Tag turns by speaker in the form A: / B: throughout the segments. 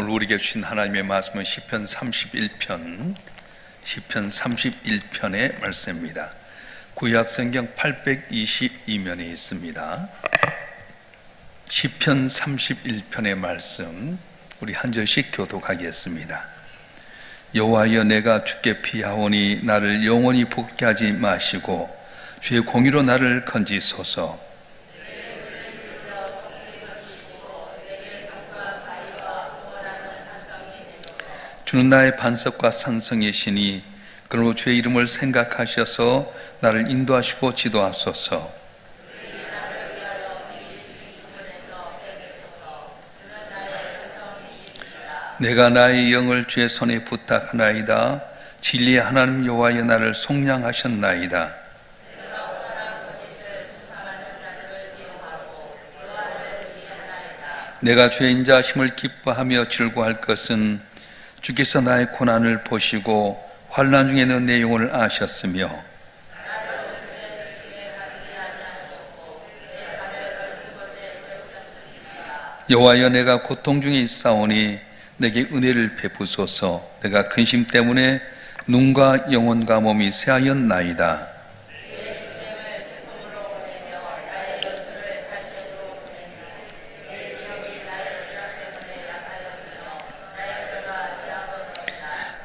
A: 오늘 우리에게 주신 하나님의 말씀은 시편 31편의 말씀입니다. 구약 성경 822면에 있습니다. 시편 31편의 말씀 우리 한 절씩 교독하겠습니다. 여호와여, 내가 주께 피하오니 나를 영원히 붙게 하지 마시고 주의 공의로 나를 건지소서. 주는 나의 반석과 산성이시니 그러므로 주의 이름을 생각하셔서 나를 인도하시고 지도하소서. 내가 나의 영을 주의 손에 부탁하나이다. 진리의 하나님 여호와여, 나를 속량하셨나이다. 내가 주의 인자하심을 기뻐하며 즐거워할 것은 주께서 나의 고난을 보시고 환난 중에는 내 영혼을 아셨으며 여호와여, 내가 고통 중에 있사오니 내게 은혜를 베푸소서. 내가 근심 때문에 눈과 영혼과 몸이 쇠하였나이다.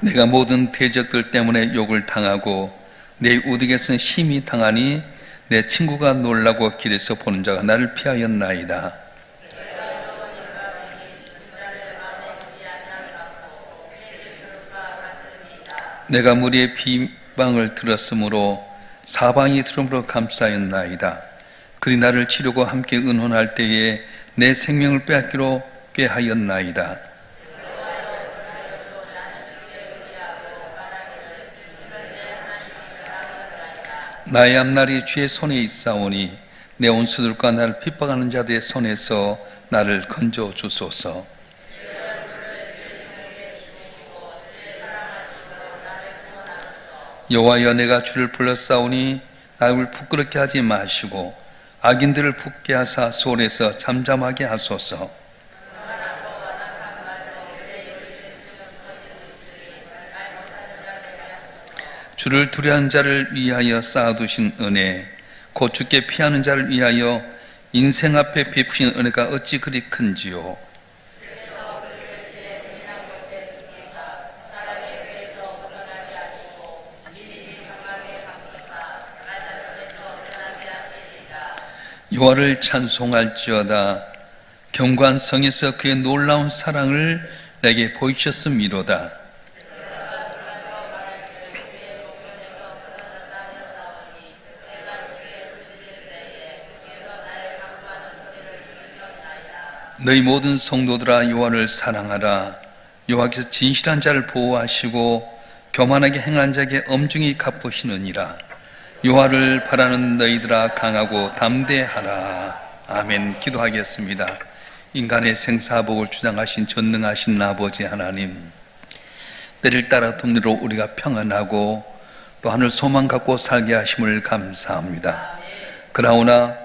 A: 내가 모든 대적들 때문에 욕을 당하고 내 우득에서는 심히 당하니 내 친구가 놀라고 길에서 보는 자가 나를 피하였나이다. 내가 무리의 비방을 들었으므로 사방이 두름으로 감싸였나이다. 그리 나를 치르고 함께 은혼할 때에 내 생명을 빼앗기로 꾀하였나이다. 나의 앞날이 주의 손에 있사오니 내 원수들과 나를 핍박하는 자들의 손에서 나를 건져 주소서. 여호와여, 내가 주를 불렀사오니 나를 부끄럽게 하지 마시고 악인들을 붙게 하사 소원에서 잠잠하게 하소서. 주를 두려워하는 자를 위하여 쌓아두신 은혜, 곧 주께 피하는 자를 위하여 인생 앞에 베푸신 은혜가 어찌 그리 큰지요. 여호와를 찬송할지어다. 경고한 성에서 그의 놀라운 사랑을 내게 보이셨음이로다. 너희 모든 성도들아, 여호와를 사랑하라. 여호와께서 진실한 자를 보호하시고 교만하게 행하는 자에게 엄중히 갚으시느니라. 여호와를 바라는 너희들아, 강하고 담대하라. 아멘. 기도하겠습니다. 인간의 생사복을 주장하신 전능하신 아버지 하나님, 때를 따라 돈으로 우리가 평안하고 또 하늘 소망 갖고 살게 하심을 감사합니다. 그러나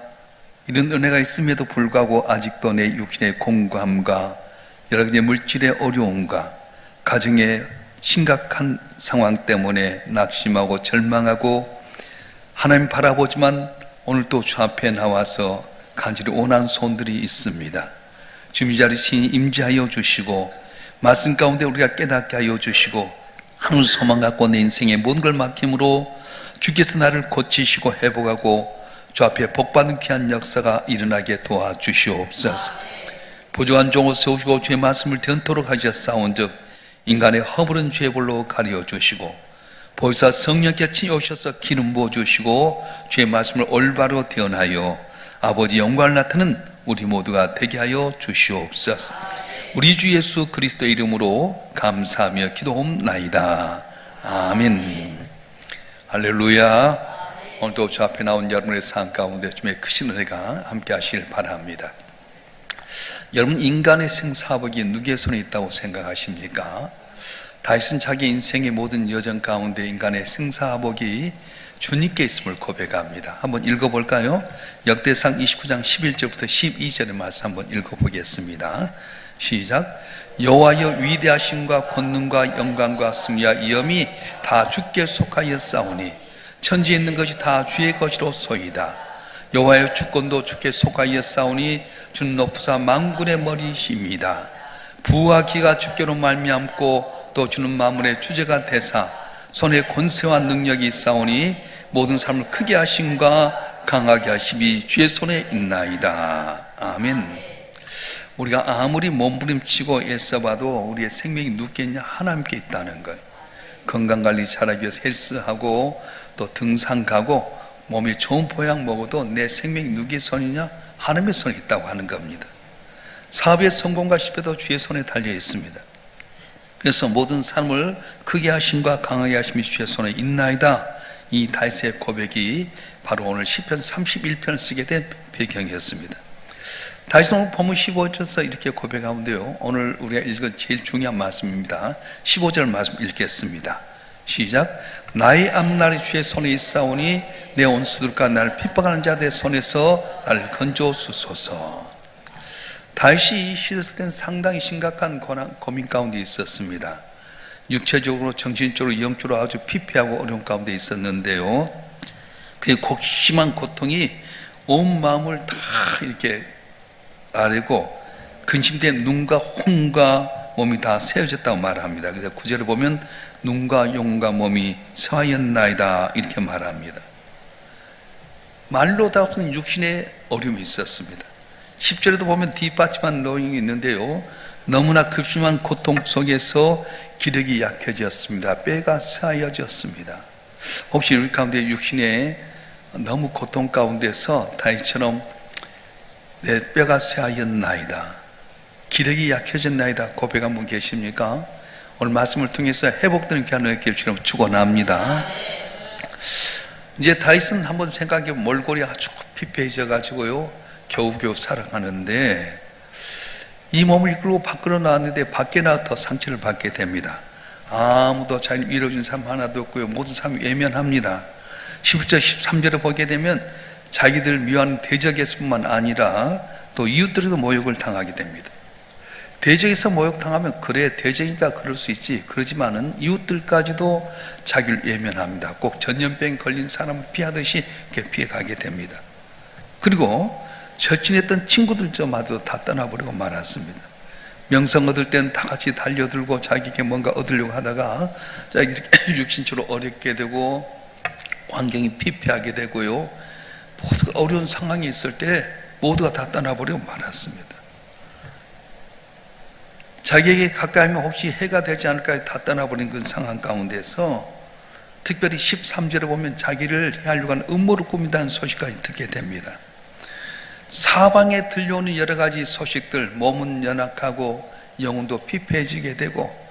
A: 이런 은혜가 있음에도 불구하고 아직도 내 육신의 공고함과 여러 가지 물질의 어려움과 가정의 심각한 상황 때문에 낙심하고 절망하고 하나님 바라보지만 오늘도 주 앞에 나와서 간절히 원하는 손들이 있습니다. 주님, 이 자리 신이 임재하여 주시고 말씀 가운데 우리가 깨닫게 하여 주시고 하늘 소망 갖고 내 인생의 모든 걸 맡김으로 주께서 나를 고치시고 회복하고 주 앞에 복받은 귀한 역사가 일어나게 도와주시옵소서. 부족한 종을 세우시고 주의 말씀을 전토록 하셨사온즉 인간의 허물은 죄볼로 가려주시고 보혜사 성령께 치오셔서 기름 부어주시고 주의 말씀을 올바로 대언하여 아버지 영광을 나타내는 우리 모두가 되게 하여 주시옵소서. 우리 주 예수 그리스도의 이름으로 감사하며 기도옵나이다. 아멘. 할렐루야. 오늘도 주 앞에 나온 여러분의 삶 가운데 주님의 크신 은혜가 함께 하시길 바랍니다. 여러분, 인간의 생사복이 누구의 손에 있다고 생각하십니까? 다윗은 자기 인생의 모든 여정 가운데 인간의 생사복이 주님께 있음을 고백합니다. 한번 읽어볼까요? 역대상 29장 11절부터 12절의 말씀 한번 읽어보겠습니다. 시작. 여호와여 위대하심과 권능과 영광과 승리와 위엄이 다 주께 속하여 싸우니 천지에 있는 것이 다 주의 것이로소이다. 여호와의 주권도 주께 속하여 싸우니 주는 높으사 만군의 머리이십니다. 부와 기가 주께로 말미암고 또 주는 만물의 주제가 되사 손에 권세와 능력이 싸우니 모든 삶을 크게 하심과 강하게 하심이 주의 손에 있나이다. 아멘. 우리가 아무리 몸부림치고 애써봐도 우리의 생명이 누구께 있냐? 하나님께 있다는 거예요. 건강관리 잘하기 위해서 헬스하고 또 등산 가고 몸이 좋은 보양 먹어도 내 생명이 누구의 손이냐? 하나님의 손에 있다고 하는 겁니다. 사업의 성공과 실패도 주의 손에 달려 있습니다. 그래서 모든 삶을 크게 하심과 강하게 하심이 주의 손에 있나이다. 이 다윗의 고백이 바로 오늘 시편 31편을 쓰게 된 배경이었습니다. 다윗은 본문 15절에서 이렇게 고백하는데요, 오늘 우리가 읽은 제일 중요한 말씀입니다. 15절 말씀 읽겠습니다. 시작. 나의 앞날이 주의 손에 있사오니 내 원수들과 나를 핍박하는 자들의 손에서 나를 건져주소서. 다윗이 이 시대에 때는 상당히 심각한 고민 가운데 있었습니다. 육체적으로, 정신적으로, 영적으로 아주 피폐하고 어려운 가운데 있었는데요, 그의 극심한 고통이 온 마음을 다 이렇게 아래고 근심된 눈과 혼과 몸이 다 세워졌다고 말합니다. 그래서 9절을 보면 눈과 영과 몸이 세하였나이다 이렇게 말합니다. 말로 다 없는 육신의 어려움이 있었습니다. 10절에도 보면 뒷받침한 내용이 있는데요, 너무나 극심한 고통 속에서 기력이 약해졌습니다. 뼈가 세하여졌습니다. 혹시 우리 가운데 육신의 너무 고통 가운데서 다윗처럼 내 뼈가 쇠하였나이다, 기력이 약해졌나이다 고백한 분 계십니까? 오늘 말씀을 통해서 회복되는 기한을 있기를 주님 축원합니다. 이제 다윗은 한번 생각해 보면 몰골이 아주 피폐해져 가지고요 겨우겨우 살아가는데, 이 몸을 이끌고 밖으로 나왔는데 밖에 나와 더 상처를 받게 됩니다. 아무도 자기를 위로해준 사람 하나도 없고요, 모든 사람이 외면합니다. 11절 13절을 보게 되면 자기들 미워하는 대적에서뿐만 아니라 또 이웃들에도 모욕을 당하게 됩니다. 대적에서 모욕당하면 그래, 대적이니까 그럴 수 있지, 그러지만은 이웃들까지도 자기를 외면합니다. 꼭 전염병 걸린 사람을 피하듯이 이렇게 피해가게 됩니다. 그리고 절친했던 친구들조마저 다 떠나버리고 말았습니다. 명성 얻을 때는 다 같이 달려들고 자기에게 뭔가 얻으려고 하다가 자기 육신적으로 어렵게 되고 환경이 피폐하게 되고요, 모두가 어려운 상황이 있을 때 모두가 다 떠나버리고 말았습니다. 자기에게 가까이 하면 혹시 해가 되지 않을까 다 떠나버린 그 상황 가운데서 특별히 13절에 보면 자기를 해하려고 하는 음모를 꾸민다는 소식까지 듣게 됩니다. 사방에 들려오는 여러 가지 소식들, 몸은 연약하고 영혼도 피폐해지게 되고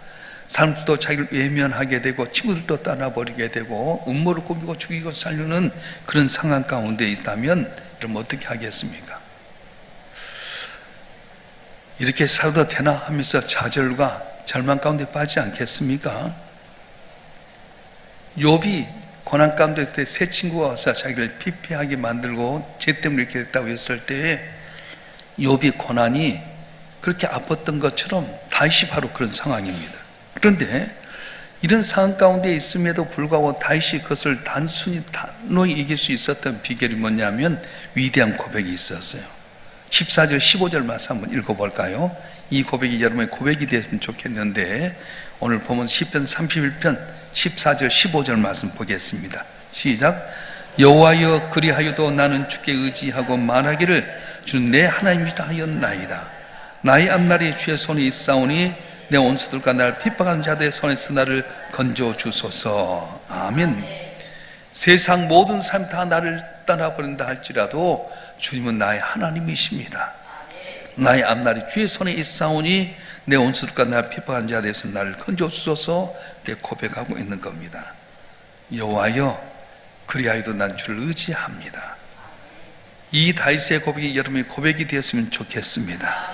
A: 사람들도 자기를 외면하게 되고 친구들도 떠나버리게 되고 음모를 꾸미고 죽이고 살려는 그런 상황 가운데 있다면 그럼 어떻게 하겠습니까? 이렇게 살아도 되나 하면서 좌절과 절망 가운데 빠지지 않겠습니까? 욥이 고난 가운데 있을 때 새 친구가 와서 자기를 피폐하게 만들고 쟤 때문에 이렇게 됐다고 했을 때에 욥이 고난이 그렇게 아팠던 것처럼 다윗이 바로 그런 상황입니다. 그런데 이런 상황 가운데 있음에도 불구하고 다윗이 그것을 단호히 이길 수 있었던 비결이 뭐냐면 위대한 고백이 있었어요. 14절 15절 말씀 한번 읽어볼까요? 이 고백이 여러분의 고백이 됐으면 좋겠는데, 오늘 보면 시편 31편 14절 15절 말씀 보겠습니다. 시작. 여호와여 그리하여도 나는 주께 의지하고 말하기를 주는 내 하나님이시다 하였나이다. 나의 앞날이 주의 손에 있사오니 내 원수들과 나를 핍박하는 자들의 손에서 나를 건져 주소서. 아멘. 세상 모든 사람이 다 나를 떠나버린다 할지라도 주님은 나의 하나님이십니다. 나의 앞날이 주의 손에 있사오니 내 원수들과 나를 핍박하는 자들에서 나를 건져 주소서. 내 고백하고 있는 겁니다. 여호와여 그리하여도 난 주를 의지합니다. 이 다윗의 고백이 여러분의 고백이 되었으면 좋겠습니다.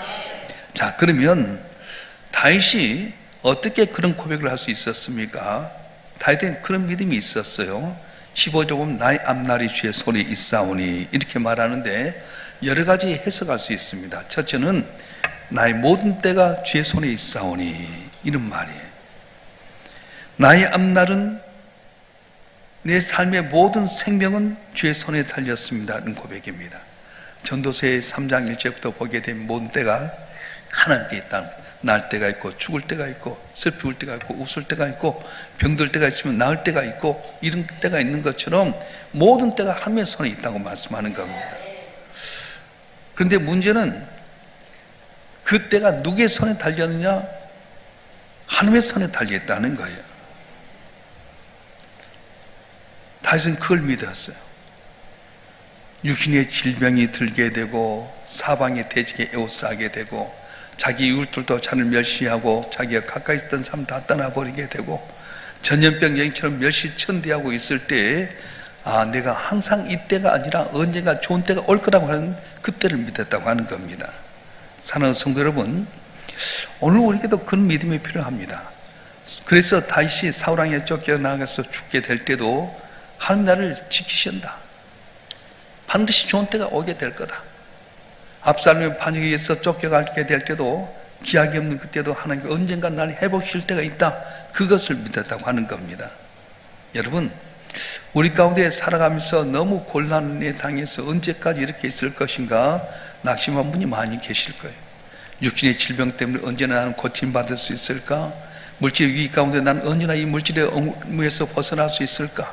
A: 자, 그러면 다윗이 어떻게 그런 고백을 할 수 있었습니까? 다윗은 그런 믿음이 있었어요. 15절 보면 나의 앞날이 주의 손에 있사오니 이렇게 말하는데 여러 가지 해석할 수 있습니다. 첫째는 나의 모든 때가 주의 손에 있사오니, 이런 말이에요. 나의 앞날은, 내 삶의 모든 생명은 주의 손에 달렸습니다. 이런 고백입니다. 전도서의 3장 1절부터 보게 되면 모든 때가 하나님께 있다는 거예요. 날 때가 있고 죽을 때가 있고 슬플 때가 있고 웃을 때가 있고 병들 때가 있으면 나을 때가 있고 이런 때가 있는 것처럼 모든 때가 하나님의 손에 있다고 말씀하는 겁니다. 그런데 문제는 그 때가 누구의 손에 달렸느냐? 하나님의 손에 달려있다는 거예요. 다윗은 그걸 믿었어요. 육신의 질병이 들게 되고 사방의 대적에 에워싸게 되고 자기 이웃들도 자를 멸시하고 자기가 가까이 있던 사람 다 떠나버리게 되고 전염병 여인처럼 멸시천대하고 있을 때 내가 항상 이때가 아니라 언젠가 좋은 때가 올 거라고 하는 그때를 믿었다고 하는 겁니다. 사랑하는 성도 여러분, 오늘 우리에게도 그런 믿음이 필요합니다. 그래서 다윗이 사울왕에 쫓겨나가서 죽게 될 때도 하나님 나를 지키신다. 반드시 좋은 때가 오게 될 거다. 압살롬의 반역에 의해서 쫓겨가게 될 때도 기약이 없는 그때도 하나님께 언젠가 나를 회복시킬 때가 있다. 그것을 믿었다고 하는 겁니다. 여러분, 우리 가운데 살아가면서 너무 곤란에 당해서 언제까지 이렇게 있을 것인가 낙심한 분이 많이 계실 거예요. 육신의 질병 때문에 언제나 나는 고침받을 수 있을까? 물질 위기 가운데 난 언제나 이 물질의 엉무에서 벗어날 수 있을까?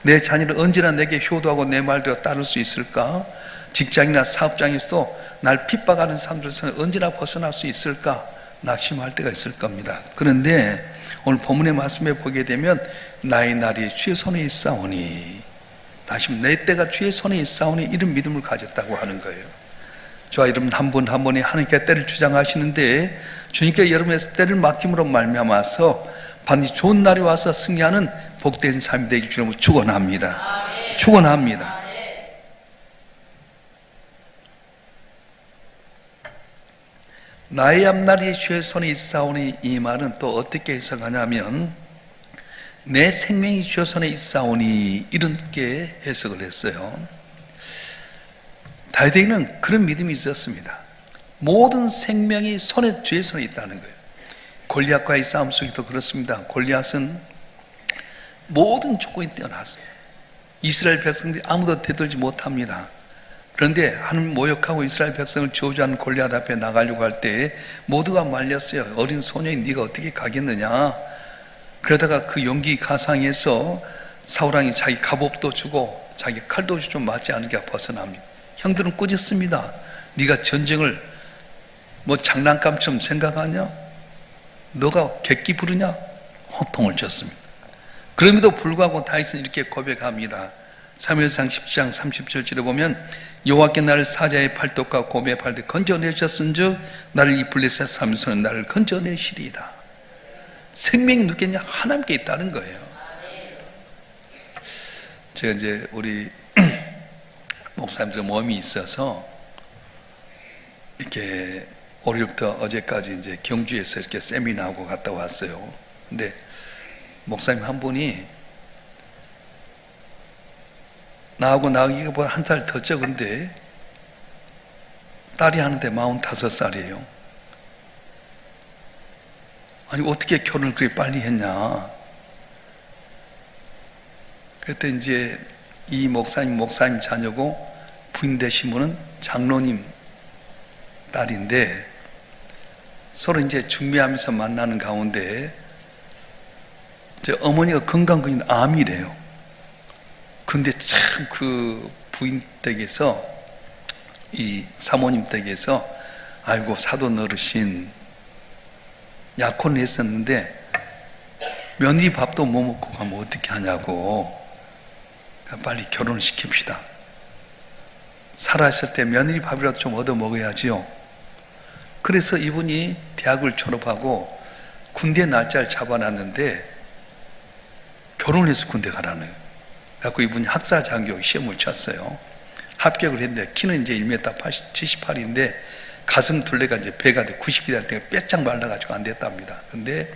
A: 내 자녀는 언제나 내게 효도하고 내 말대로 따를 수 있을까? 직장이나 사업장에서도 날 핍박하는 사람들에서 언제나 벗어날 수 있을까? 낙심할 때가 있을 겁니다. 그런데 오늘 본문의 말씀에 보게 되면 나의 날이 주의 손에 있사오니, 다시 내 때가 주의 손에 있사오니 이런 믿음을 가졌다고 하는 거예요. 저와 여러분 한 분 한 분이 하나님께 때를 주장하시는데 주님께 여러분의 때를 맡김으로 말미암아서 반드시 좋은 날이 와서 승리하는 복된 삶이 되길 주님으로 축원합니다. 축원합니다. 나의 앞날이 주의 손에 있사오니, 이 말은 또 어떻게 해석하냐면 내 생명이 주의 손에 있사오니 이렇게 해석을 했어요. 다윗에게는 그런 믿음이 있었습니다. 모든 생명이 주의 손에 있다는 거예요. 골리앗과의 싸움 속에도 그렇습니다. 골리앗은 모든 조건이 뛰어났어요. 이스라엘 백성들이 아무도 대들지 못합니다. 그런데 하나님 모욕하고 이스라엘 백성을 저주하는 골리앗 앞에 나가려고 할 때 모두가 말렸어요. 어린 소년이 네가 어떻게 가겠느냐. 그러다가 그 용기 가상에서 사울왕이 자기 갑옷도 주고 자기 칼도 좀 맞지 않게 벗어납니다. 형들은 꾸짖습니다. 네가 전쟁을 장난감처럼 생각하냐? 너가 객기 부르냐? 호통을 쳤습니다. 그럼에도 불구하고 다윗은 이렇게 고백합니다. 사무엘상 10장 30절에 보면 여호와께 나를 사자의 팔뚝과 곰의 팔뚝 건져내셨은즉 나를 이 블레셋 삼손은 나를 건져내시리이다. 생명이 누구냐? 하나님께 있다는 거예요. 제가 이제 우리 목사님들의 모험이 있어서 이렇게 월요일부터 어제까지 이제 경주에서 이렇게 세미나하고 갔다 왔어요. 근데 목사님 한 분이 나하고 나기보다 한 살 더 적은데 딸이 하는데 45살이에요. 아니 어떻게 결혼을 그렇게 빨리 했냐. 그랬더니 이제 이 목사님 자녀고 부인 되신 분은 장로님 딸인데 서로 이제 중매하면서 만나는 가운데 제 어머니가 건강근인 암이래요. 근데 참 그 부인 댁에서 이 사모님 댁에서 아이고 사돈 어르신 약혼을 했었는데 며느리 밥도 못 먹고 가면 어떻게 하냐고, 빨리 결혼을 시킵시다. 살아있을 때 며느리 밥이라도 좀 얻어 먹어야지요. 그래서 이분이 대학을 졸업하고 군대 날짜를 잡아놨는데 결혼을 해서 군대 가라는 거예요. 그래서 이분이 학사 장교 시험을 쳤어요. 합격을 했는데 키는 이제 1m 78인데 가슴 둘레가 이제 배가 돼 90이 될 때 빼짝 말라가지고 안 됐답니다. 근데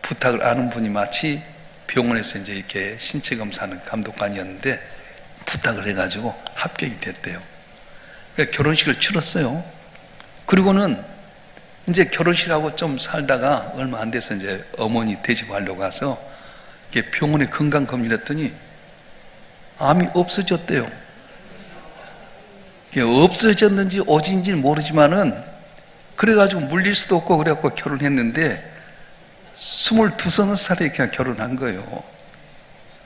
A: 부탁을 아는 분이 마치 병원에서 이제 이렇게 신체 검사하는 감독관이었는데 부탁을 해가지고 합격이 됐대요. 그래서 결혼식을 치렀어요. 그리고는 이제 결혼식하고 좀 살다가 얼마 안 돼서 이제 어머니 대접하려고 가서 이렇게 병원에 건강검진을 했더니 암이 없어졌대요. 없어졌는지 어딘지는 모르지만은 그래가지고 물릴 수도 없고 그래갖고 결혼했는데 22살에 그냥 결혼한 거예요.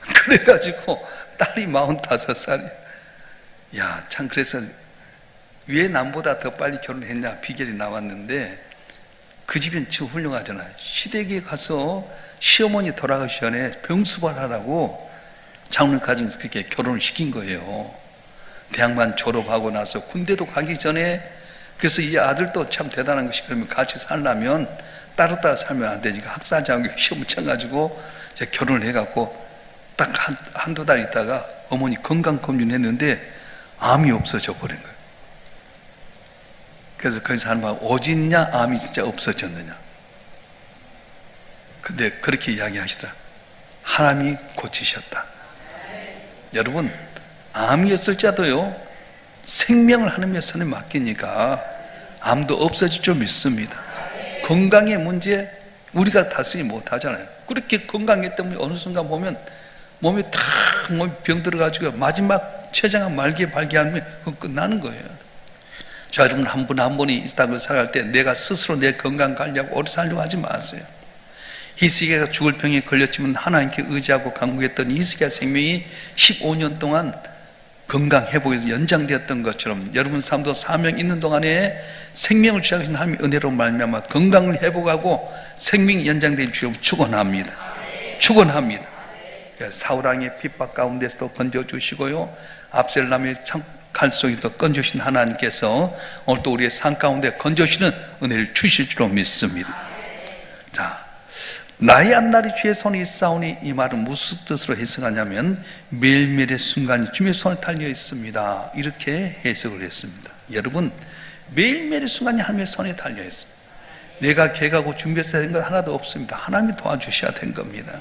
A: 그래가지고 딸이 45살이에요. 야, 참 그래서 왜 남보다 더 빨리 결혼했냐 비결이 나왔는데 그 집은 지금 훌륭하잖아요. 시댁에 가서 시어머니 돌아가기 전에 병수발하라고 장로 가정에서 그렇게 결혼을 시킨 거예요. 대학만 졸업하고 나서 군대도 가기 전에. 그래서 이 아들도 참 대단한 것이, 그러면 같이 살려면 따로 살면 안 되니까 학사장교 시험을 쳐가지고 이제 결혼을 해갖고 딱 한두 달 있다가 어머니 건강검진 했는데 암이 없어져 버린 거예요. 그래서 거기서 하는 말, 어딨냐 암이 진짜 없어졌느냐. 근데 그렇게 이야기하시더라. 하나님이 고치셨다. 여러분, 암이었을지라도요 생명을 하나님의 손에 맡기니까 암도 없어질 줄 믿습니다. 건강의 문제 우리가 다스리지 못하잖아요. 그렇게 건강했던 분이 어느 순간 보면 몸에 탁 병 들어가지고 마지막 최장한 말기에 발기하면 그건 끝나는 거예요. 자, 여러분, 한 분 한 분이 이 땅을 살아갈 때 내가 스스로 내 건강 관리하고 오래 살려고 하지 마세요. 히스기야가 죽을 병에 걸렸지만 하나님께 의지하고 강구했던 히스기야 생명이 15년 동안 건강 회복에서 연장되었던 것처럼 여러분 삶도 사명 있는 동안에 생명을 주시는 하나님의 은혜로 말미암아 건강을 회복하고 생명이 연장되는 주여 축원합니다. 축원합니다. 사울왕의 핍박 가운데서도 건져주시고요, 압살롬의 칼 속에서 건져주신 하나님께서 오늘 또 우리의 삶 가운데 건져주시는 은혜를 주실 줄로 믿습니다. 자, 나의 앞날이 주의 손에 있사오니, 이 말은 무슨 뜻으로 해석하냐면 매일매일의 순간이 주의 손에 달려 있습니다, 이렇게 해석을 했습니다. 여러분, 매일매일의 순간이 하나님의 손에 달려 있습니다. 내가 계획하고 준비해서 된 건 하나도 없습니다. 하나님이 도와주셔야 된 겁니다.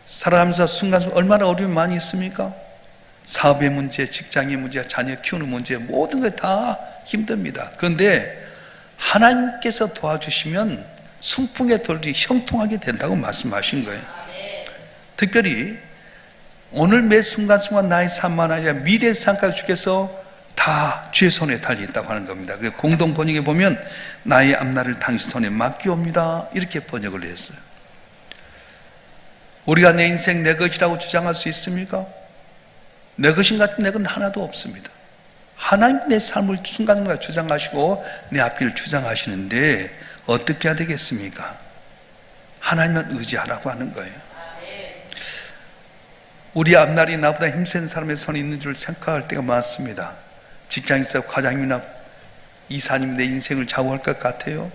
A: 살아가면서 순간순간 얼마나 어려움이 많이 있습니까? 사업의 문제, 직장의 문제, 자녀 키우는 문제, 모든 게 다 힘듭니다. 그런데 하나님께서 도와주시면 순풍의 돌이 형통하게 된다고 말씀하신 거예요. 특별히 오늘 매 순간순간 나의 삶만 아니라 미래의 삶까지 주께서 다 주의 손에 달려있다고 하는 겁니다. 공동 번역에 보면 나의 앞날을 당신 손에 맡기옵니다, 이렇게 번역을 했어요. 우리가 내 인생 내 것이라고 주장할 수 있습니까? 내 것인 같은 내 건 하나도 없습니다. 하나님 내 삶을 순간순간 주장하시고 내 앞길을 주장하시는데 어떻게 해야 되겠습니까? 하나님만 의지하라고 하는 거예요. 우리 앞날이 나보다 힘센 사람의 손에 있는 줄 생각할 때가 많습니다. 직장에서 과장님이나 이사님 내 인생을 좌우할 것 같아요?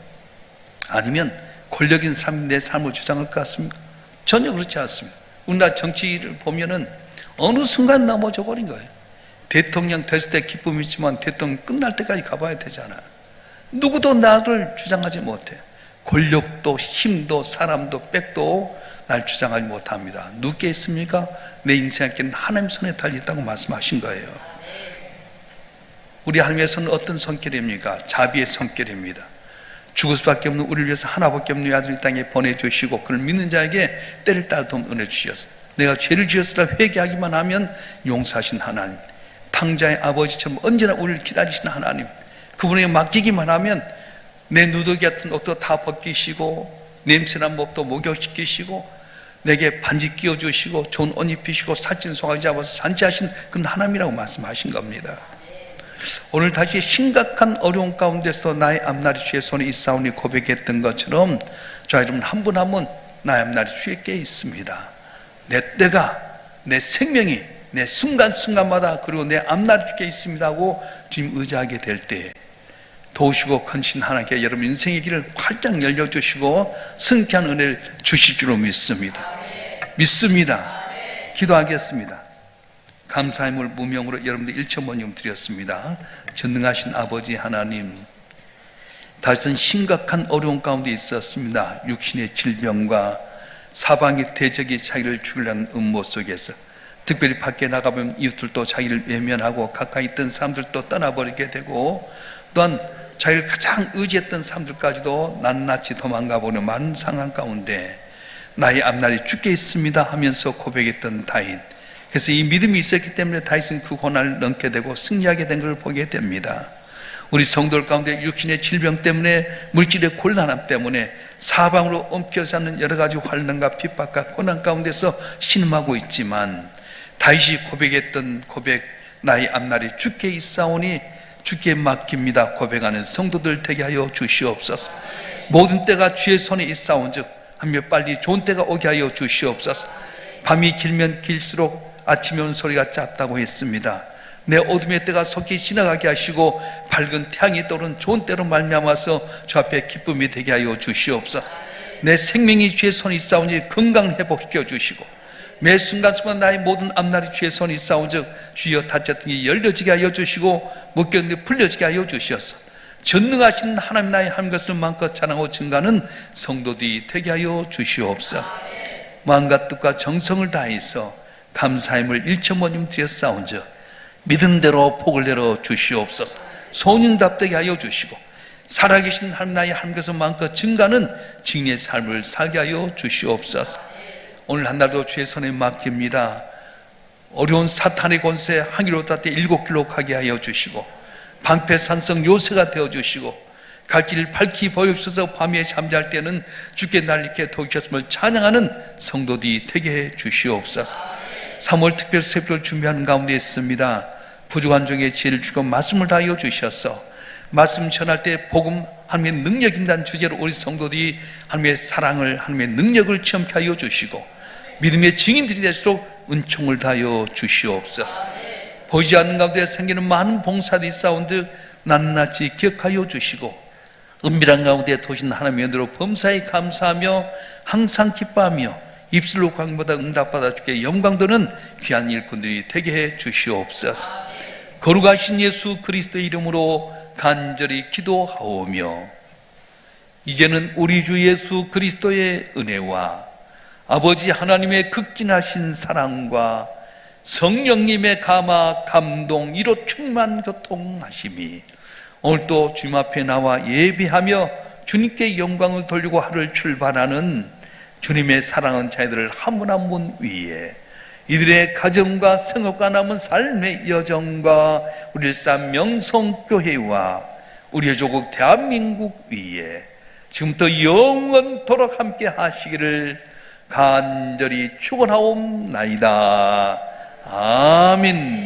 A: 아니면 권력 있는 사람이 내 삶을 주장할 것 같습니까? 전혀 그렇지 않습니다. 우리나라 정치를 보면은 어느 순간 넘어져 버린 거예요. 대통령 됐을 때 기쁨이 있지만 대통령 끝날 때까지 가봐야 되잖아요. 누구도 나를 주장하지 못해. 권력도 힘도 사람도 백도 날 주장하지 못합니다. 누구께 있습니까? 내 인생에는 하나님 손에 달려있다고 말씀하신 거예요. 우리 하나님의 손은 어떤 손길입니까? 자비의 손길입니다. 죽을 수밖에 없는 우리를 위해서 하나밖에 없는 아들을 이 땅에 보내주시고 그를 믿는 자에게 때를 따라 도움 은혜 주셨어요. 내가 죄를 지었으라 회개하기만 하면 용서하신 하나님, 탕자의 아버지처럼 언제나 우리를 기다리시는 하나님, 그분에게 맡기기만 하면 내 누더기 같은 옷도 다 벗기시고 냄새난 몸도 목욕시키시고 내게 반지 끼워주시고 좋은 옷 입히시고 사진 송아지 잡아서 잔치하신 그런 하나님이라고 말씀하신 겁니다. 오늘 다시 심각한 어려움 가운데서 나의 앞날이 주의 손에 있사오니 고백했던 것처럼 저 여러분 한 분 한 분 나의 앞날이 주께 있습니다. 내 때가, 내 생명이 내 순간순간마다 그리고 내 앞날이 주께 있습니다 하고 주님 의지하게 될 때 도우시고 컨신 하나님께 여러분 인생의 길을 활짝 열려주시고 승쾌한 은혜를 주실 줄로 믿습니다. 믿습니다. 기도하겠습니다. 감사의 물 무명으로 여러분들 1,000번님 드렸습니다. 전능하신 아버지 하나님, 다시는 심각한 어려움 가운데 있었습니다. 육신의 질병과 사방의 대적이 자기를 죽이려는 음모 속에서 특별히 밖에 나가보면 이웃들도 자기를 외면하고 가까이 있던 사람들도 떠나버리게 되고 또한 자기를 가장 의지했던 사람들까지도 낱낱이 도망가 보는 많은 상황 가운데 나의 앞날이 주께 있습니다 하면서 고백했던 다윗. 그래서 이 믿음이 있었기 때문에 다윗은 그 고난을 넘게 되고 승리하게 된 걸 보게 됩니다. 우리 성도들 가운데 육신의 질병 때문에, 물질의 곤란함 때문에 사방으로 엉켜서 하는 여러 가지 환난과 핍박과 고난 가운데서 신음하고 있지만 다윗이 고백했던 고백, 나의 앞날이 주께 있사오니 주께 맡깁니다 고백하는 성도들 되게 하여 주시옵소서. 모든 때가 주의 손에 있사온즉 하며 빨리 좋은 때가 오게 하여 주시옵소서. 밤이 길면 길수록 아침이 온 소리가 짧다고 했습니다. 내 어둠의 때가 속히 지나가게 하시고 밝은 태양이 떠오른 좋은 때로 말미암아서 주 앞에 기쁨이 되게 하여 주시옵소서. 내 생명이 주의 손에 있사오니 건강 회복시켜 주시고 매 순간순간 나의 모든 앞날이 주의 손에 있사오즉 주여 닫혔던 게 열려지게 하여 주시고 묶였던 게 풀려지게 하여 주시옵소서. 전능하신 하나님 나의 한 것을 마음껏 자랑하고 증가하는 성도들이 되게 하여 주시옵소서. 마음과 뜻과 정성을 다해서 감사의 힘을 일천번님 드렸사온즉 믿음대로 복을 내려 주시옵소서. 소년답되게 하여 주시고 살아계신 하나님 나의 한 것을 마음껏 증가하는 증인의 삶을 살게 하여 주시옵소서. 오늘 한 날도 주의 손에 맡깁니다. 어려운 사탄의 권세 항의로 닿되 7길로 가게 하여 주시고 방패산성 요새가 되어주시고 갈 길을 밝히 보여주셔서 밤에 잠잘 때는 주께 날 이렇게 도우셨음을 찬양하는 성도들이 되게 해 주시옵소서. 3월 특별 새벽을 준비하는 가운데 있습니다. 부족한 종의 지혜를 주고 말씀을 다하여 주셔서 말씀 전할 때 복음 하나님의 능력입니다는 주제로 우리 성도들이 하나님의 사랑을, 하나님의 능력을 체험케 하여 주시고 믿음의 증인들이 될수록 은총을 다하여 주시옵소서. 보이지 않는 가운데 생기는 많은 봉사들이 있사온즉 낱낱이 기억하여 주시고 은밀한 가운데 도신 하나님의 은혜로 범사에 감사하며 항상 기뻐하며 입술로 광보다 응답받아 주께 영광도는 귀한 일꾼들이 되게 해 주시옵소서. 거룩하신 예수 그리스도의 이름으로 간절히 기도하오며 이제는 우리 주 예수 그리스도의 은혜와 아버지 하나님의 극진하신 사랑과 성령님의 감화 감동 이로 충만 교통하심이 오늘도 주님 앞에 나와 예비하며 주님께 영광을 돌리고 하루를 출발하는 주님의 사랑하는 자녀들을 한 분 한 분 위에 이들의 가정과 생업과 남은 삶의 여정과 우리 일산 명성교회와 우리의 조국 대한민국 위에 지금부터 영원토록 함께 하시기를 간절히 축원하옵나이다. 아멘.